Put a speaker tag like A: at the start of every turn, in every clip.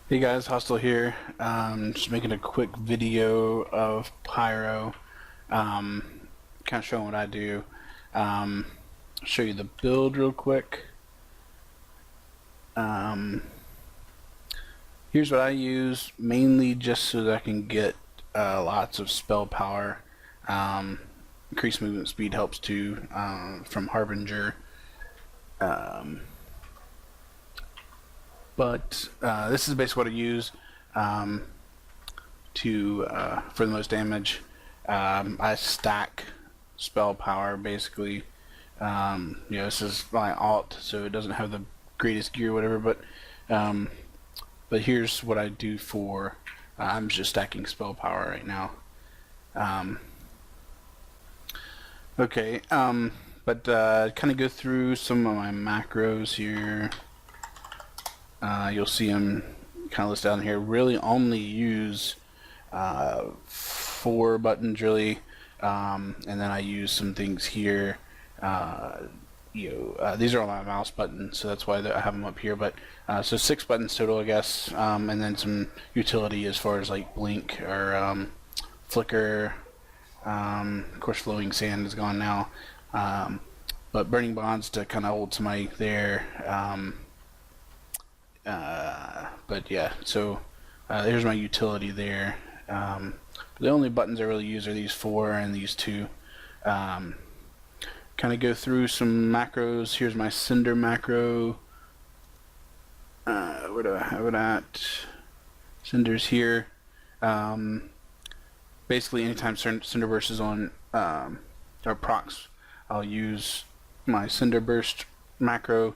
A: Hey guys, Hostile here. Just making a quick video of Pyro, kind of showing what I do. Show you the build real quick. Here's what I use, mainly just so that I can get lots of spell power. Increased movement speed helps too, from Harbinger. But this is basically what I use for the most damage. I stack spell power basically. This is my alt, so it doesn't have the greatest gear or whatever, but here's what I do for I'm just stacking spell power right now. Okay, but kind of go through some of my macros here. You'll see them kind of listed down here. Really only use 4 buttons really, and then I use some things here. These are all my mouse buttons, so that's why I have them up here. But so 6 buttons total, I guess, and then some utility as far as like blink or flicker. Of course, flowing sand is gone now, but burning bonds to kind of hold somebody there. But yeah, so here's my utility there. The only buttons I really use are these 4 and these 2. Kind of go through some macros. Here's my cinder macro. Where do I have it at? Cinder's here. Basically, anytime cinder burst is on or procs, I'll use my cinder burst macro.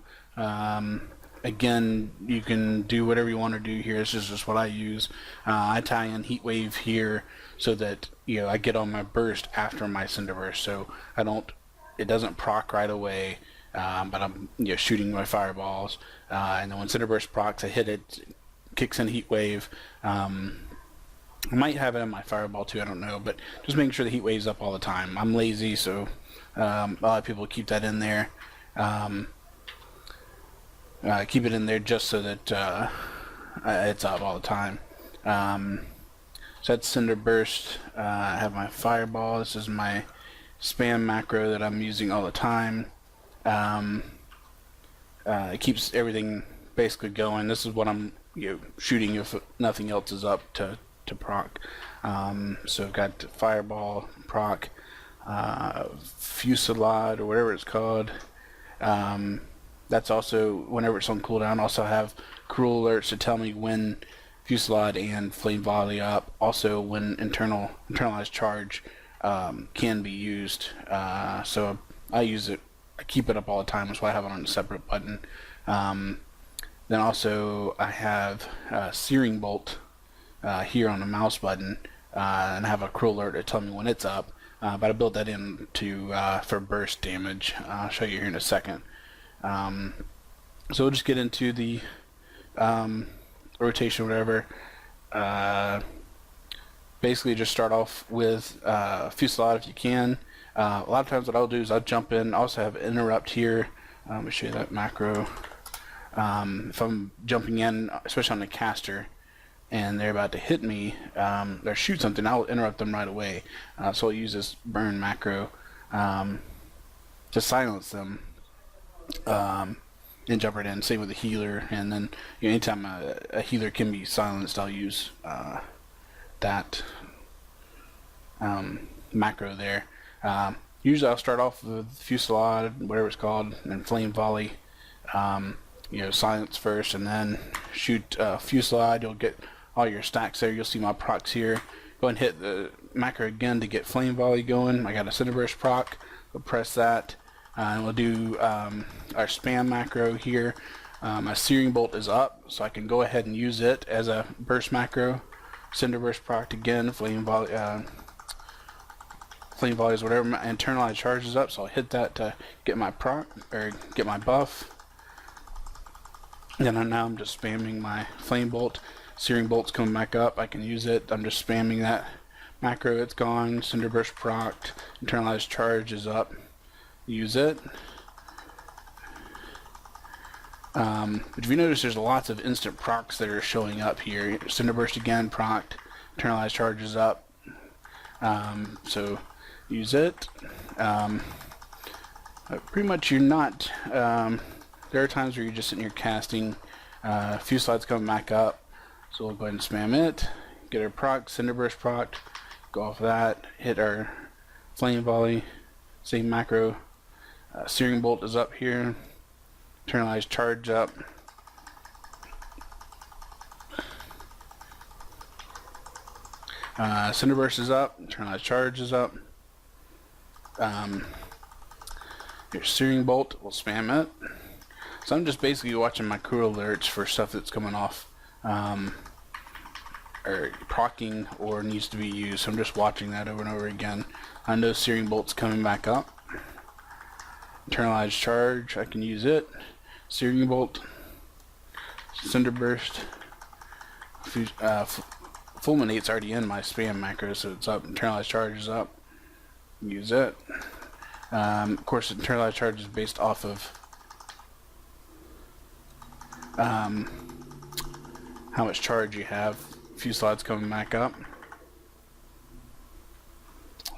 A: Again, you can do whatever you want to do here. This is just what I use. I tie in heat wave here so that I get on my burst after my cinder burst, so it doesn't proc right away, but I'm shooting my fireballs, and then when cinder burst procs, I hit it, kicks in heat wave. I might have it in my fireball too, I don't know, but just making sure the heat wave's up all the time. I'm lazy, so a lot of people keep that in there. Keep it in there just so that it's up all the time. So that's cinder burst. I have my fireball. This is my spam macro that I'm using all the time. It keeps everything basically going. This is what I'm shooting if nothing else is up to proc. So I've got fireball, proc, fusillade or whatever it's called. That's also whenever it's on cooldown. Also have cruel alerts to tell me when fusillade and flame volley up. Also when internalized charge can be used. So I use it. I keep it up all the time. That's why I have it on a separate button. Then also I have searing bolt here on the mouse button, and I have a cruel alert to tell me when it's up. But I built that in for burst damage. I'll show you here in a second. So we'll just get into the rotation, whatever. Basically, just start off with fusillade if you can. A lot of times, what I'll do is I'll jump in. I also have interrupt here. Let me show you that macro. If I'm jumping in, especially on the caster, and they're about to hit me or shoot something, I'll interrupt them right away. So I'll use this burn macro to silence them. And jump right in. Same with the healer, and then anytime a healer can be silenced, I'll use that macro there. Usually I'll start off with fusillade, whatever it's called, and flame volley. Silence first, and then shoot fusillade. You'll get all your stacks there. You'll see my procs here. Go and hit the macro again to get flame volley going. I got a cinder burst proc. We'll press that. And we'll do our spam macro here. My searing bolt is up, so I can go ahead and use it as a burst macro. Cinder burst proc again. Flame volley is whatever. My internalized charge is up, so I'll hit that to get my proc or get my buff. Then now I'm just spamming my flame bolt. Searing bolt's coming back up. I can use it. I'm just spamming that macro. It's gone. Cinder burst proc. Internalized charge is up. Use it. But if you notice, there's lots of instant procs that are showing up here. Cinderburst again, procced. Internalized charge is up. So use it. Pretty much you're not... there are times where you're just sitting here casting. A few slides coming back up. So we'll go ahead and spam it. Get our proc, Cinderburst proc. Go off of that. Hit our Flame Volley. Same macro. Searing Bolt is up here. Internalized charge up. Cinderburst is up. Internalized charge is up. Your Searing Bolt, we'll spam it. So I'm just basically watching my crew alerts for stuff that's coming off, or proccing or needs to be used. So I'm just watching that over and over again. I know Searing Bolt's coming back up. Internalized charge, I can use it. Searing Bolt, Cinderburst, Fulminate's already in my spam macro, so it's up. Internalized charge is up. Use it. Of course, internalized charge is based off of how much charge you have. A few slides coming back up.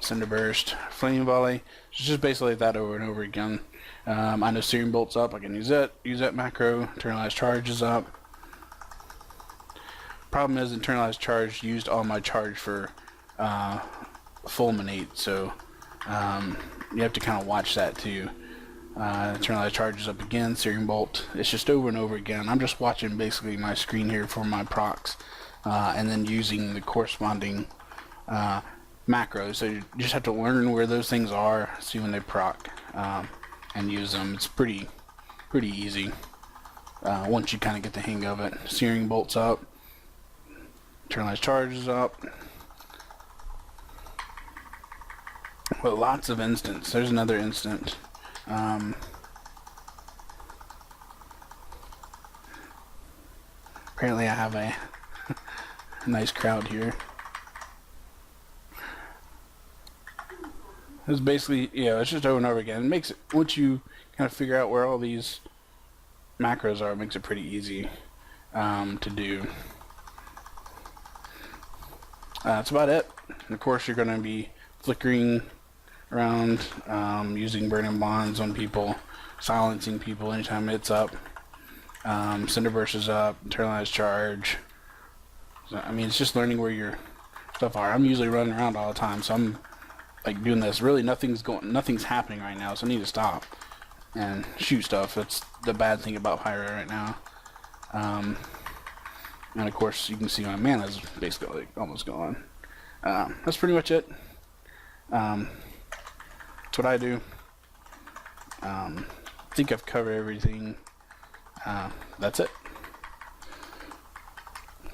A: Cinderburst, Flame Volley. It's just basically that over and over again. I know Searing Bolt's up. I can use it. Use that macro. Internalized charge is up. Problem is, internalized charge used all my charge for Fulminate, so you have to kind of watch that too. Internalized charge is up again. Searing Bolt. It's just over and over again. I'm just watching basically my screen here for my procs, and then using the corresponding macros. So you just have to learn where those things are, see when they proc, and use them. It's pretty easy once you kind of get the hang of it. Searing Bolt's up. Internalized charge is up. Well, lots of instants. There's another instant. Apparently I have a nice crowd here. It's basically, it's just over and over again. It makes it, once you kind of figure out where all these macros are, it makes it pretty easy to do. That's about it. And of course, you're going to be flickering around, using burning bonds on people, silencing people anytime it's up. Cinderburst is up. Internalized charge. So, I mean, it's just learning where your stuff are. I'm usually running around all the time, so I'm like doing this. Really, nothing's happening right now, so I need to stop and shoot stuff. That's the bad thing about Pyro right now. And of course, you can see my mana's basically like almost gone. That's pretty much it. That's what I do. I think I've covered everything. That's it.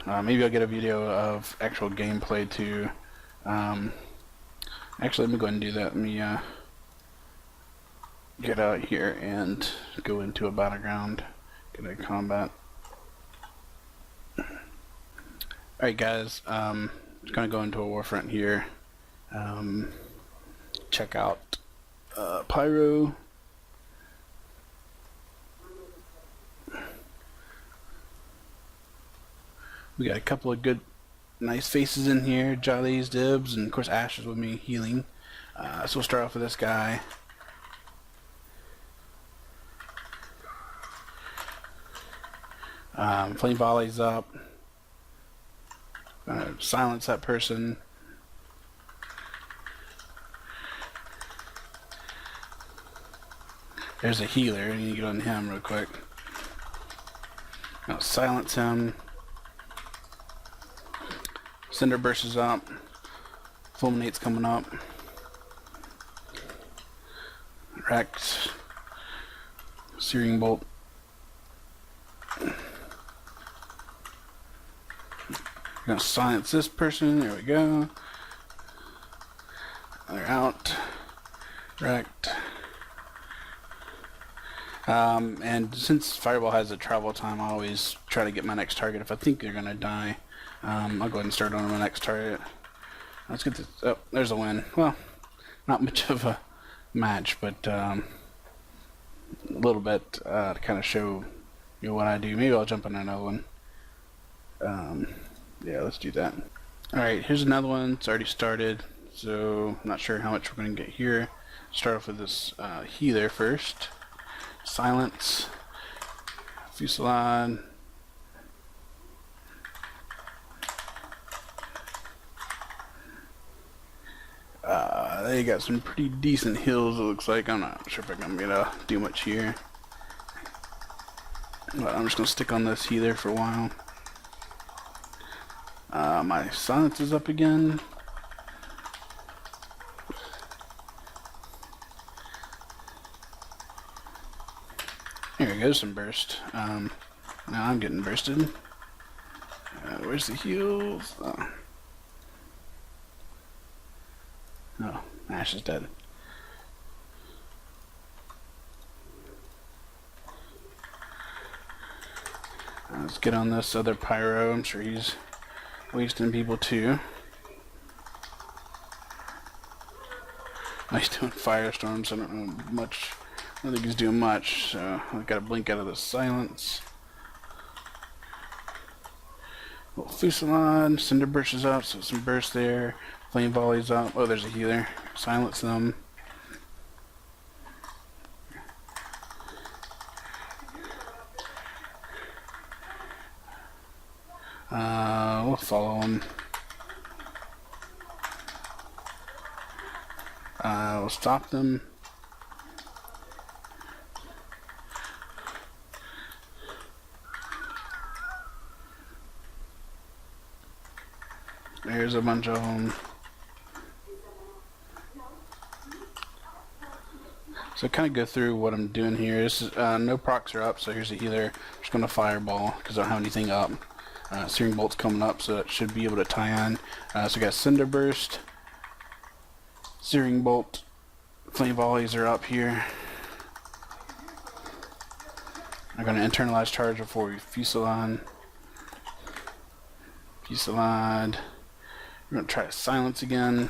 A: Maybe I'll get a video of actual gameplay too. Actually, let me go ahead and do that. Let me get out here and go into a battleground. Get a combat. Alright guys, just gonna go into a warfront here. Check out Pyro. We got a couple of good, nice faces in here. Jollies, Dibs, and of course Ash is with me healing. So we'll start off with this guy. Flame Volley's up. Silence that person. There's a healer. I need to get on him real quick. I'll silence him. Cinderburst is up. Fulminate's coming up. Rex. Searing Bolt. Gonna silence this person. There we go. They're out. Wrecked. And since Fireball has a travel time, I always try to get my next target if I think they're gonna die. I'll go ahead and start on my next target. Let's get this. Oh, there's a win. Well, not much of a match, but a little bit to kind of show what I do. Maybe I'll jump on another one. Yeah, let's do that. Alright, here's another one. It's already started, so I'm not sure how much we're going to get here. Start off with this healer first. Silence. Fusillade. They got some pretty decent hills, it looks like. I'm not sure if I'm going to be able to do much here. But I'm just going to stick on this healer for a while. My silence is up again. Here we go, some burst. Now I'm getting bursted. Where's the heals? Oh, Ash is dead. Let's get on this other Pyro. I'm sure he's wasting people too. He's doing firestorms. I don't know much. I don't think he's doing much. So I've got to blink out of the silence. Little Fusillade. Cinder burst is up, so some burst there. Flame volley's up. Oh, there's a healer. Silence them. We'll follow him. We'll stop them. There's a bunch of them. So kind of go through what I'm doing here. This is, no procs are up, so here's a healer. I'm just going to fireball because I don't have anything up. Searing bolt's coming up, so it should be able to tie on. So we got cinder burst, searing bolt, flame volleys are up here. I'm going to internalize charge before we fusillade. Fusillade. We're going to try to silence again.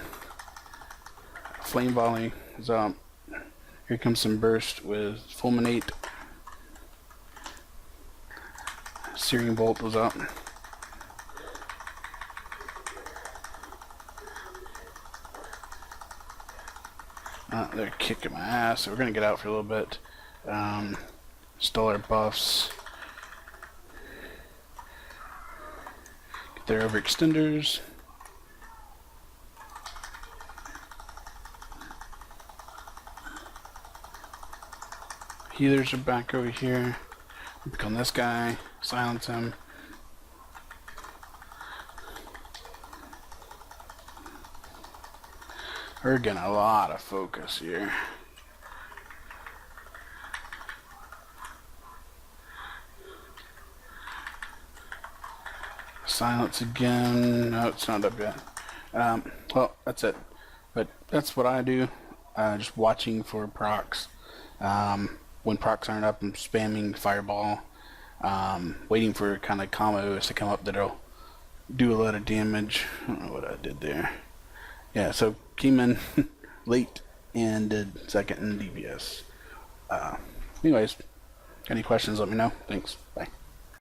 A: Flame volley is up. Here comes some burst with fulminate. Searing bolt was up. They're kicking my ass, so we're gonna get out for a little bit. Stall our buffs. Get their overextenders. Healers are back over here. Pick on this guy, silence him. We're getting a lot of focus here. Silence again. No, it's not up yet. Well, that's it. But that's what I do. Just watching for procs. When procs aren't up, I'm spamming fireball. Waiting for kind of combos to come up that'll do a lot of damage. I don't know what I did there. Yeah, so came in late and did second in DPS. Anyways, any questions, let me know. Thanks. Bye.